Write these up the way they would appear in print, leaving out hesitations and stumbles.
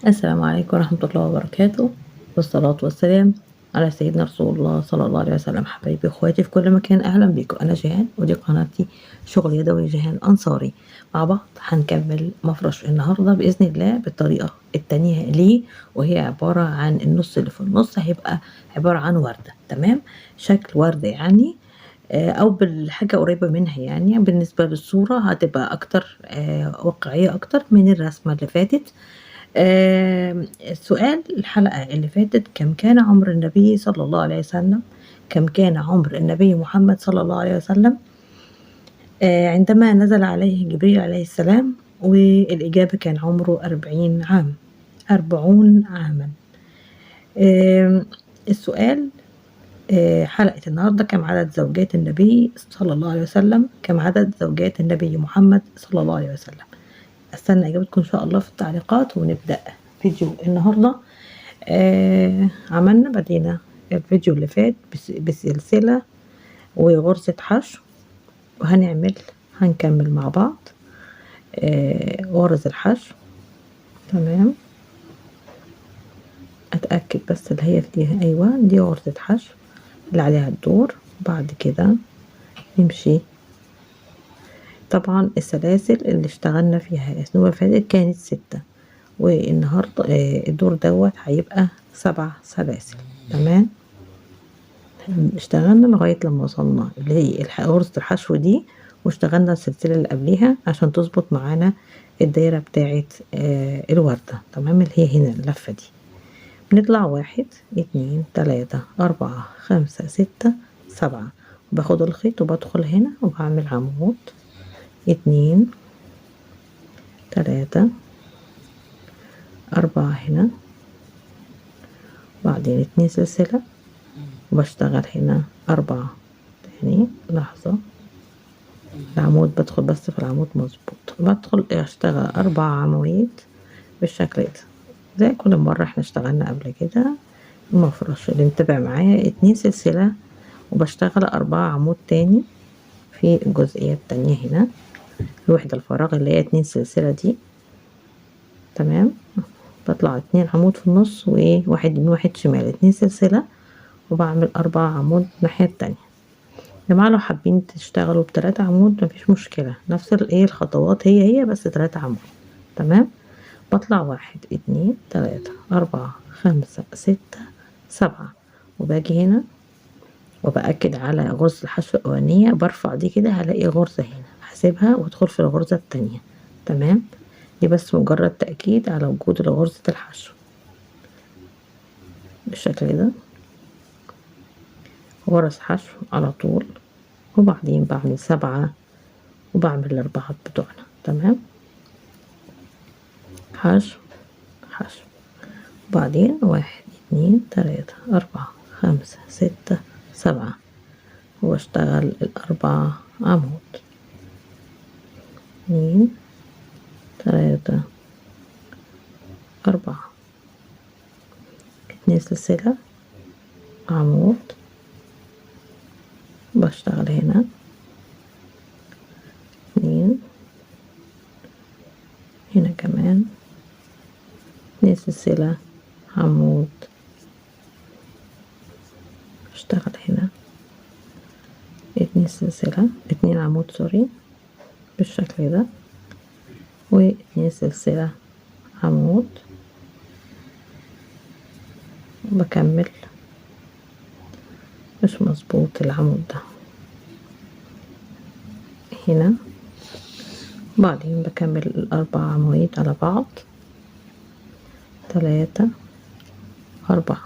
السلام عليكم ورحمة الله وبركاته، والصلاة والسلام على سيدنا رسول الله صلى الله عليه وسلم. حبايبي اخواتي في كل مكان، اهلا بيكم. انا جيهان ودي قناتي شغل يدوي جيهان انصاري. مع بعض هنكمل مفرش النهارده باذن الله بالطريقه التانية ليه، وهي عباره عن النص اللي في النص هيبقى عباره عن ورده. تمام، شكل ورده يعني، او بالحاجه قريبه منها. يعني بالنسبه للصوره هتبقى اكتر واقعيه اكتر من الرسمه اللي فاتت. السؤال الحلقة اللي فاتت: كم كان عمر النبي صلى الله عليه وسلم؟ كم كان عمر النبي محمد صلى الله عليه وسلم عندما نزل عليه جبريل عليه السلام؟ والإجابة كان عمره 40 عام، 40 عاما. السؤال حلقة النهاردة: كم عدد زوجات النبي صلى الله عليه وسلم؟ كم عدد زوجات النبي محمد صلى الله عليه وسلم؟ استنى اجابتكم ان شاء الله في التعليقات ونبدأ فيديو النهاردة. بدينا الفيديو اللي فات بسلسلة وغرزة حشو، هنكمل مع بعض غرز الحشو. تمام، اتأكد بس اللي هي فيها، ايوه دي غرزة حشو اللي عليها الدور. بعد كده نمشي. طبعا السلاسل اللي اشتغلنا فيها الاسبوع اللي فاتت كانت 6، والنهاردة الدور دوت هيبقى 7 سلاسل. تمام، اشتغلنا لغاية لما وصلنا اللي هي غرزة الحشو دي، واشتغلنا السلسلة اللي قبليها عشان تظبط معانا الدايرة بتاعة الوردة. تمام، اللي هي هنا اللفة دي. بنطلع 1 2 3 4 5 6 7، باخد الخيط وبدخل هنا وبعمل عمود 2 3 4 هنا، بعدين 2 سلسلة وبشتغل هنا 4 تاني. لحظة، العمود بدخل بس في العمود مظبوط، بدخل اشتغل 4 عواميد بالشكل ده زي كل مرة احنا اشتغلنا قبل كده. المفرش اللي متابع معايا 2 سلسلة وبشتغل 4 عمود تاني في الجزئية التانية هنا، الوحدة الفراغ اللي هي 2 سلسلة دي. تمام، بطلع 2 عمود في النص وواحد يمين واحد شمال، 2 سلسلة وبعمل 4 عمود الناحية التانية. يا جماعة لو حابين تشتغلوا ب3 عمود مفيش مشكلة، نفس الخطوات هي بس 3 عمود. تمام، بطلع 1 2 3 4 5 6 7، وباجي هنا وبأكد على غرزة الحشو الأولانية، برفع دي كده هلاقي غرزة هنا هسيبها وادخل في الغرزة التانية. تمام، دي بس مجرد تأكيد على وجود غرزة الحشو بالشكل ده. غرز حشو على طول، وبعدين بعمل 7 وبعمل الأربعات بتوعنا. تمام، حشو حشو، وبعدين 1 2 3 4 5 6 7، واشتغل ال4 عمود 2 3 4، 2 سلسلة عمود، بشتغل هنا 2 هنا كمان 2 سلسلة عمود، اشتغل هنا 2 سلسلة 2 عمود سوري بالشكل ده، و2 سلسلة عمود، بكمل. مش مظبوط العمود ده هنا، بعدين بكمل ال4 عواميد على بعض 3 4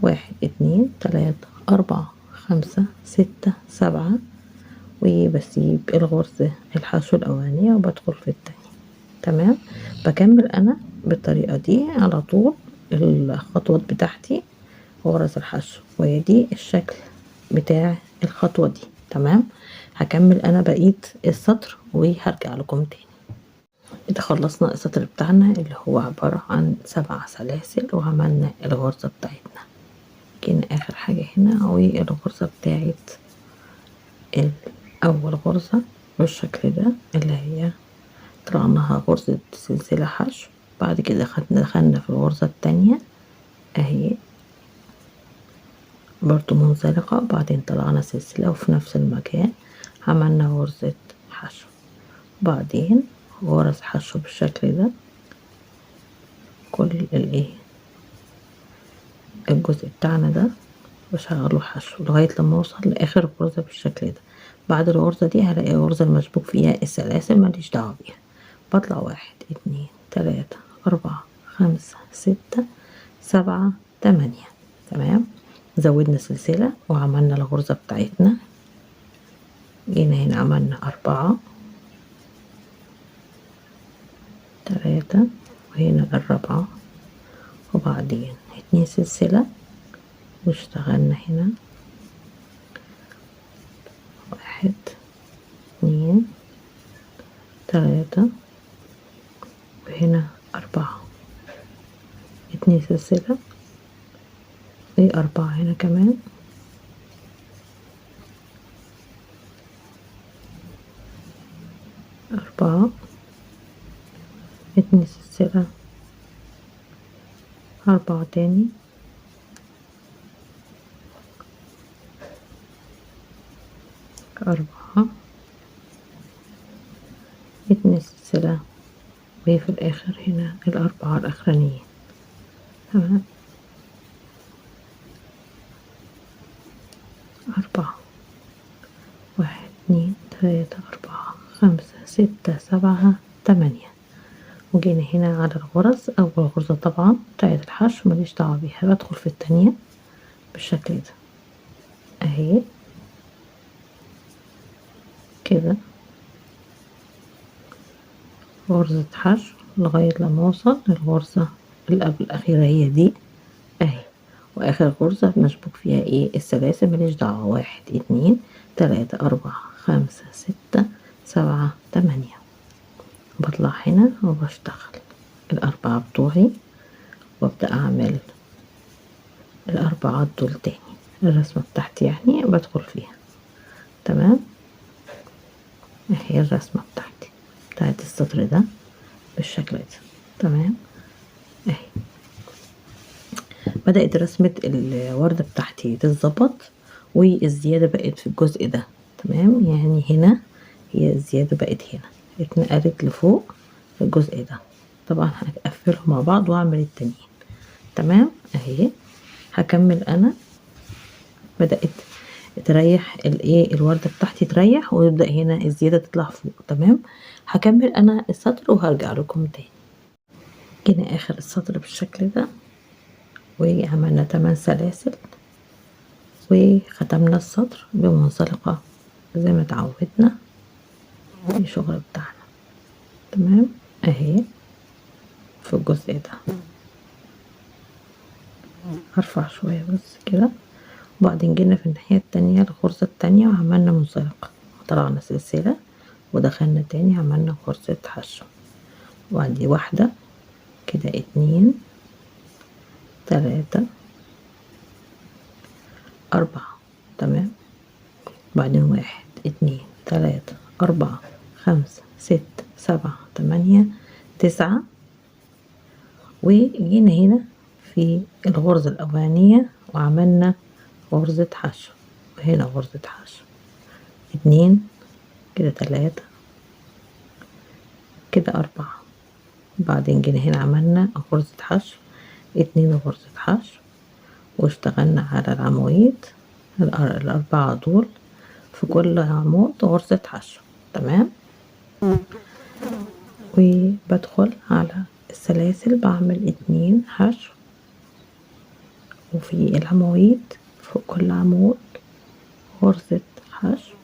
1 2 3 4 5 6 7، وبسيب الغرزة الحشو الأولانية وبدخل في التانية. تمام، بكمل أنا بالطريقة دي على طول الخطوات بتاعتي غرز الحشو، ودي الشكل بتاع الخطوة دي. تمام، هكمل أنا بقية السطر وهرجع لكم تاني. كده خلصنا السطر بتاعنا اللي هو عبارة عن 7 سلاسل، وعملنا الغرزة بتاعتنا. جينا آخر حاجة هنا والغرزة بتاعت أول غرزة بالشكل ده اللي هي طلعناها غرزة سلسلة حشو بعد كده دخلنا في الغرزة التانية اهي برضو منزلقة، بعدين طلعنا سلسلة وفي نفس المكان عملنا غرزة حشو، بعدين غرز حشو بالشكل ده كل الايه الجزء بتاعنا ده بشغله حشو لغاية لما اوصل لاخر غرزة بالشكل ده. بعد الغرزة دي هلاقي غرزة المشبوك فيها السلاسل ماليش دعوة بيها. بطلع 1 2 3 4 5 6 7 8. تمام، زودنا سلسلة وعملنا الغرزة بتاعتنا، جينا هنا عملنا 4 3 وهنا الرابعة، وبعدين 2 سلسلة واشتغلنا هنا 1 2 3 وهنا 2 سلسلة و4 هنا كمان 2 سلسلة 4 تاني 2 سلسلة، وفي الآخر هنا 4 الأخرانيين. تمام، 1 2 3 4 5 6 7 8. وجينا هنا على الغرز، أول غرزة طبعا بتاعت الحشو ماليش دعوة بيها، بدخل في التانية بالشكل ده اهي كده غرزة حشو لغاية لما اوصل للغرزة اللي قبل الأخيرة هي دي اهي، واخر غرزة مشبوك فيها ايه السلاسل ماليش دعوة. 1 2 3 4 5 6 7 8. بطلع هنا وبشتغل الأربعة بتوعي وابدأ أعمل الأربعات دول تاني، الرسمة بتاعتي يعني بدخل فيها. تمام، اهي الرسمة بتاعتي بتاعت السطر ده بالشكل ده. تمام، اهي بدأت رسمة الوردة بتاعتي تتظبط، والزيادة بقت في الجزء ده. تمام، يعني هنا هي الزيادة بقت هنا اتنقلت لفوق في الجزء ده. طبعا هقفلهم مع بعض واعمل التانيين. تمام، اهي هكمل انا. بدأت تريح الايه الوردة بتاعتي تريح، ويبدأ هنا الزيادة تطلع فوق. تمام، هكمل انا السطر وهرجع لكم تاني. جينا اخر السطر بالشكل ده وعملنا 8 سلاسل وختمنا السطر بمنزلقة زي ما اتعودنا في الشغل بتاعنا. تمام، اهي في الجزء ده هرفع شوية بس كده، وبعدين جينا في الناحية التانية الغرزة التانية وعملنا منزلقة وطلعنا سلسلة ودخلنا تاني عملنا غرزة حشو، وعندي 1 كده 2 3 4. تمام، بعدين 1 2 3 4 5 6 7 8 9. وجينا هنا في الغرزة الأولانية وعملنا غرزة حشو، وهنا غرزة حشو 2 كده 3 كده 4. بعدين جينا هنا عملنا غرزة حشو 2 غرزة حشو، واشتغلنا على العواميد ال4 دول في كل عمود غرزة حشو. تمام، وبدخل على السلاسل بعمل 2 حشو، وفي العواميد فوق كل عمود غرزة حشو،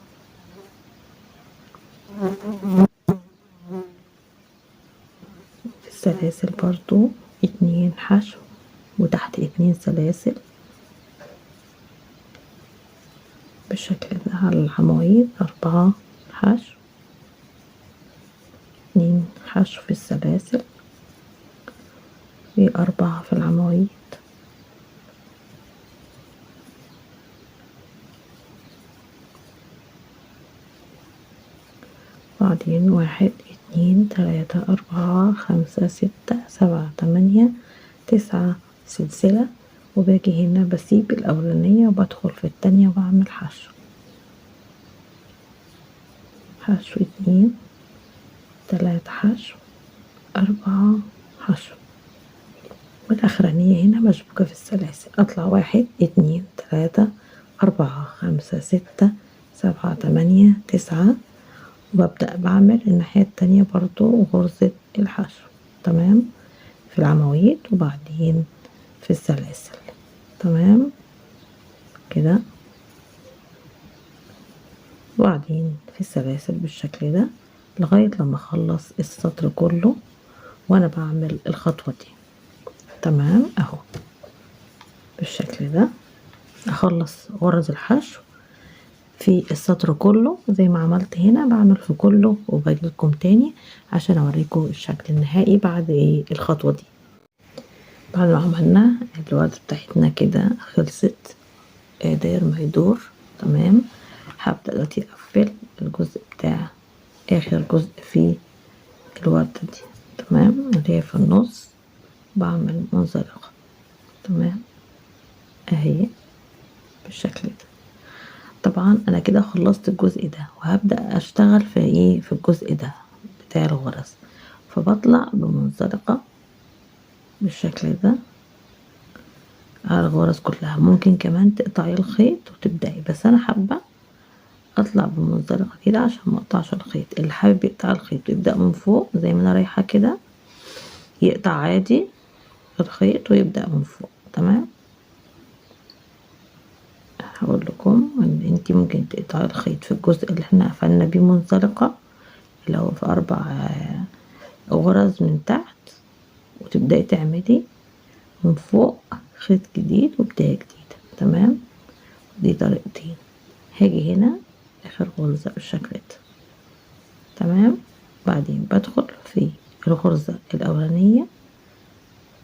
في السلاسل برضو 2 حشو، وتحت 2 سلاسل بالشكل ده. على العواميد 4 حشو، 2 حشو في السلاسل و4 في العواميد. بعدين 1 2 3 4 5 6 7 8 9 سلسلة، وباجي هنا بسيب الاولانية وبدخل في التانية وبعمل حشو. حشو 2 3 حشو 4 حشو، والاخرانية هنا مشبوكة في السلاسل. اطلع 1 2 3 4 5 6 7 8 9، وببدأ بعمل الناحية التانية برضو غرزة الحشو. تمام، في العواميد وبعدين في السلاسل. تمام كده، وبعدين في السلاسل بالشكل ده لغاية لما اخلص السطر كله وانا بعمل الخطوة دي. تمام اهو بالشكل ده اخلص غرز الحشو في السطر كله زي ما عملت هنا، بعمل في كله وباجي لكم تاني عشان اوريكم الشكل النهائي بعد ايه الخطوة دي. بعد ما عملنا الوردة بتاعتنا كده خلصت، داير ما يدور. تمام، هبدأ دلوقتي اقفل الجزء بتاع اخر جزء في الوردة دي. تمام، اللي هي في النص بعمل منزلقة. تمام اهي بالشكل ده. طبعا انا كده خلصت الجزء ده وهبدأ اشتغل في ايه في الجزء ده بتاع الغرز، فبطلع بمنزلقة بالشكل ده على الغرز كلها. ممكن كمان تقطعي الخيط وتبدأي، بس انا حابة اطلع بمنزلقة كده عشان ما اقطعش الخيط. اللي حابب يقطع الخيط ويبدأ من فوق زي ما انا رايحة كده يقطع عادي الخيط ويبدأ من فوق. تمام، هقول لكم ان انتي ممكن تقطعي الخيط في الجزء اللي احنا قفلنا بيه منزلقة، اللي هو في 4 غرز من تحت، وتبدأي تعملي من فوق خيط جديد وبداية جديدة. تمام، دي طريقتين. هاجي هنا اخر غرزة بالشكل ده. تمام، بعدين بدخل في الغرزة الاولانية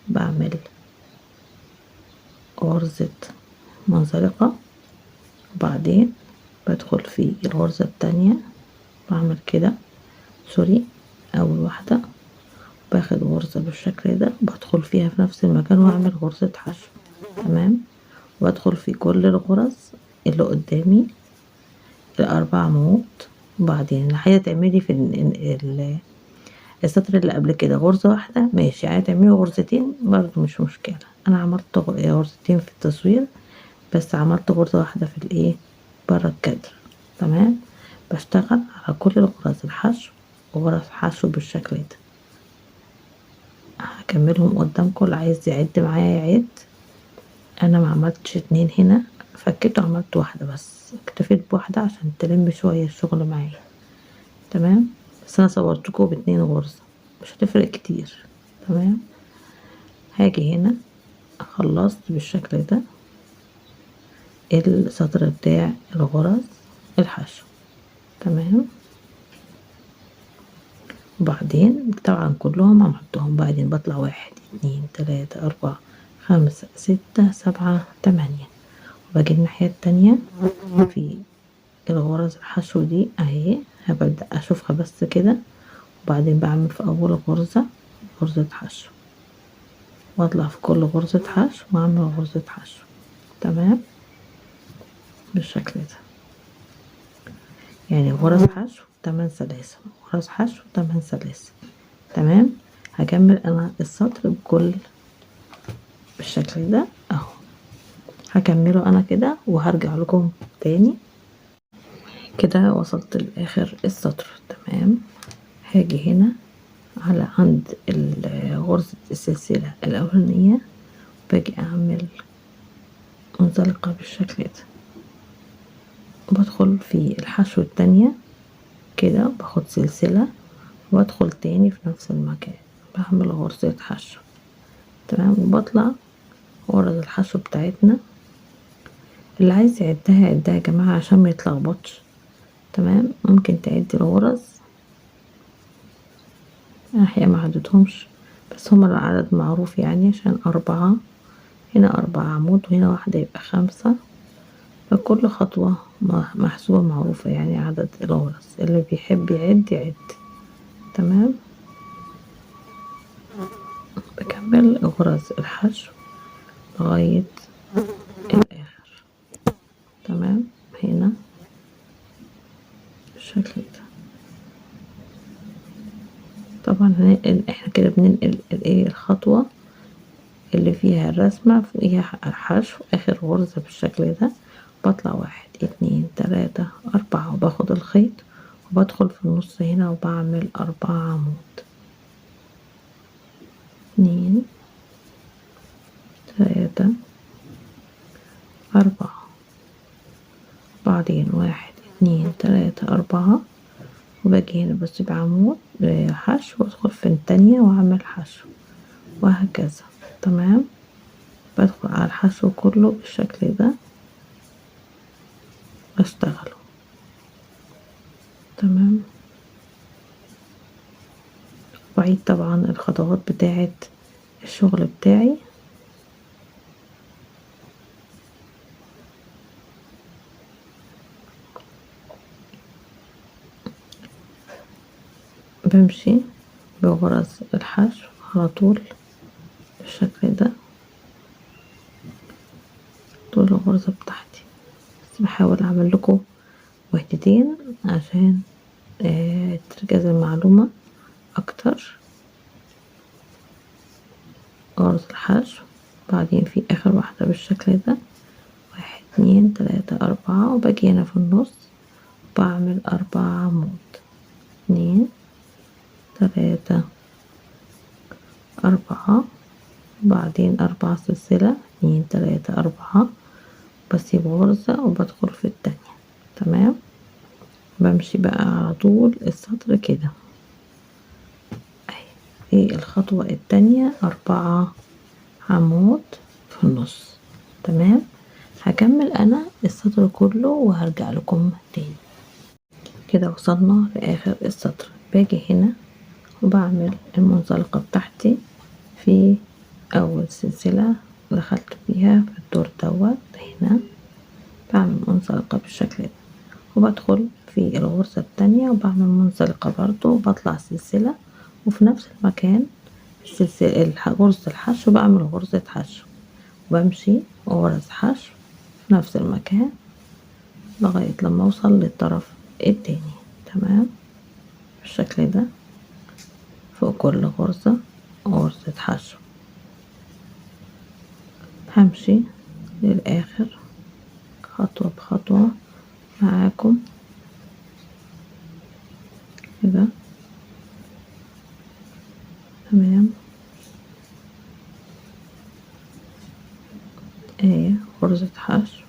بعمل غرزة منزلقة، وبعدين بدخل في الغرزة التانية بعمل كده سوري اول واحدة، باخد غرزة بالشكل ده بدخل فيها في نفس المكان واعمل غرزة حشو. تمام، وادخل في كل الغرز اللي قدامي ال4 عمود. وبعدين عايزة تعملي في السطر اللي قبل كده غرزة واحدة ماشي، عايزة تعملي غرزتين برضو مش مشكلة. انا عملت غرزتين في التصوير، بس عملت غرزة واحدة في الايه برا الكادر. تمام، بشتغل على كل الغرز الحشو وغرز حشو بالشكل ده. هكملهم قدامكم، اللي عايز يعد معايا يعد. انا ما عملتش 2 هنا، فكيت وعملت واحدة بس، اكتفيت بواحدة عشان تلم شوية الشغل معايا. تمام، بس انا صورتكم ب2 غرزة مش هتفرق كتير. تمام، هاجي هنا خلصت بالشكل ده السطر بتاع الغرز الحشو. تمام، وبعدين طبعا كلهم عملتهم. بعدين بطلع 1 2 3 4 5 6 7 8، وباجي الناحية التانية في الغرز الحشو دي اهي، هبدأ اشوفها بس كده، وبعدين بعمل في اول غرزة غرزة حشو، واطلع في كل غرزة حشو واعمل غرزة حشو. تمام بالشكل ده، يعني غرز حشو 8 سلاسل، غرز حشو 8 سلاسل. تمام، هكمل انا السطر بكل بالشكل ده اهو، هكمله انا كده وهرجع لكم تاني. كده وصلت لاخر السطر. تمام، هاجي هنا على عند غرزة السلسلة الاولانية، باجي اعمل منزلقة بالشكل ده، بدخل في الحشو التانية كده، باخد سلسلة وادخل تاني في نفس المكان بعمل غرزة حشو. تمام، وبطلع غرز الحشو بتاعتنا. اللي عايز يعدها يعدها يا جماعة عشان ما يتلخبطش. تمام، ممكن تعدي الغرز، انا الحقيقة ما عدتهمش بس هما العدد معروف يعني، عشان 4 هنا 4 عمود وهنا واحدة يبقى 5، فكل خطوة محسوبة معروفة يعني عدد الغرز. اللي بيحب يعد يعد. تمام. بكمل غرز الحشو لغاية الآخر. تمام. هنا بالشكل ده. طبعا احنا كده بننقل الايه الخطوة اللي فيها الرسمة فوقيها الحشو. اخر غرزة بالشكل ده بطلع 1 2 3 4 وباخد الخيط وبدخل في النص هنا وبعمل 4 عمود. 2 3 4 بعدين 1 2 3 4 وباجي هنا بسيب عمود حشو وادخل في التانية واعمل حشو وهكذا. تمام. بدخل على الحشو كله بالشكل ده اشتغله. تمام. بعيد طبعا الخطوات بتاعة الشغل بتاعي. بمشي بغرز الحشو على طول بالشكل ده طول الغرزة بتاعتي. بس بحاول اعمل لكم وحدتين عشان تركز المعلومة اكتر. غرز الحشو بعدين في اخر واحدة بالشكل ده 1 2 3 4 وباجي هنا في النص بعمل 4 عمود. 2 3 4 بعدين 4 سلسلة 2 3 4 بسيب غرزة وبدخل في التانية. تمام. بمشي بقى على طول السطر كده. في الخطوة التانية 4 عمود في النص. تمام. هكمل انا السطر كله وهرجع لكم تاني. كده وصلنا لاخر السطر. باجي هنا وبعمل المنزلقة بتاعتي في اول سلسلة دخلت فيها في الدور دوت. هنا بعمل منزلقة بالشكل ده وبدخل في الغرزة التانية وبعمل منزلقة برضو وبطلع سلسلة وفي نفس المكان السلسلة غرزة الحشو بعمل غرزة حشو وبمشي غرز حشو في نفس المكان لغاية لما اوصل للطرف التاني. تمام. بالشكل ده فوق كل غرزة غرزة حشو. همشي للآخر خطوة بخطوة معاكم كده. تمام. غرزة حشو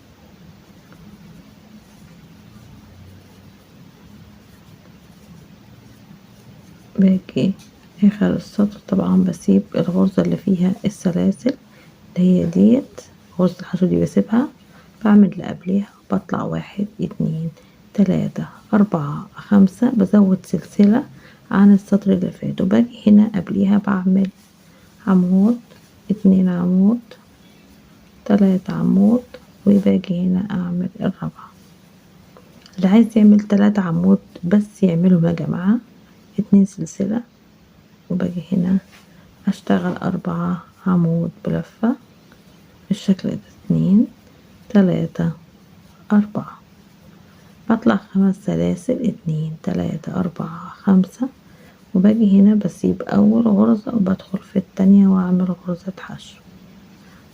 باجي اخر السطر طبعا بسيب الغرزة اللي فيها السلاسل اللي هي ديت غرزة الحشو دي بسيبها. بعمل اللي قبليها بطلع 1 2 3 4 5 بزود سلسلة عن السطر اللي فات وباجي هنا قبليها بعمل عمود 2 عمود 3 عمود وباجي هنا اعمل الرابعة. اللي عايز يعمل 3 عمود بس يعملهم يا جماعة 2 سلسلة وباجي هنا اشتغل 4 عمود بلفة بالشكل ده 2 3 4 بطلع 5 سلاسل 2 3 4 5 وباجي هنا بسيب اول غرزة وبدخل في التانية واعمل غرزة حشو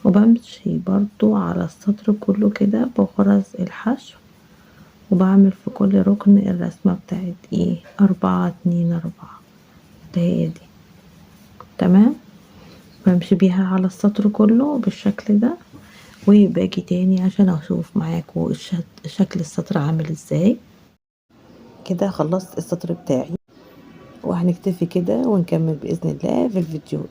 وبمشي برضو على السطر كله كده بغرز الحشو وبعمل في كل ركن الرسمة بتاعت 4 2 4 اللي هي دي. تمام. بمشي بيها على السطر كله بالشكل ده وباجي تاني عشان اشوف معاكم شكل السطر عامل ازاي. كده خلصت السطر بتاعي وهنكتفي كده ونكمل بإذن الله في الفيديو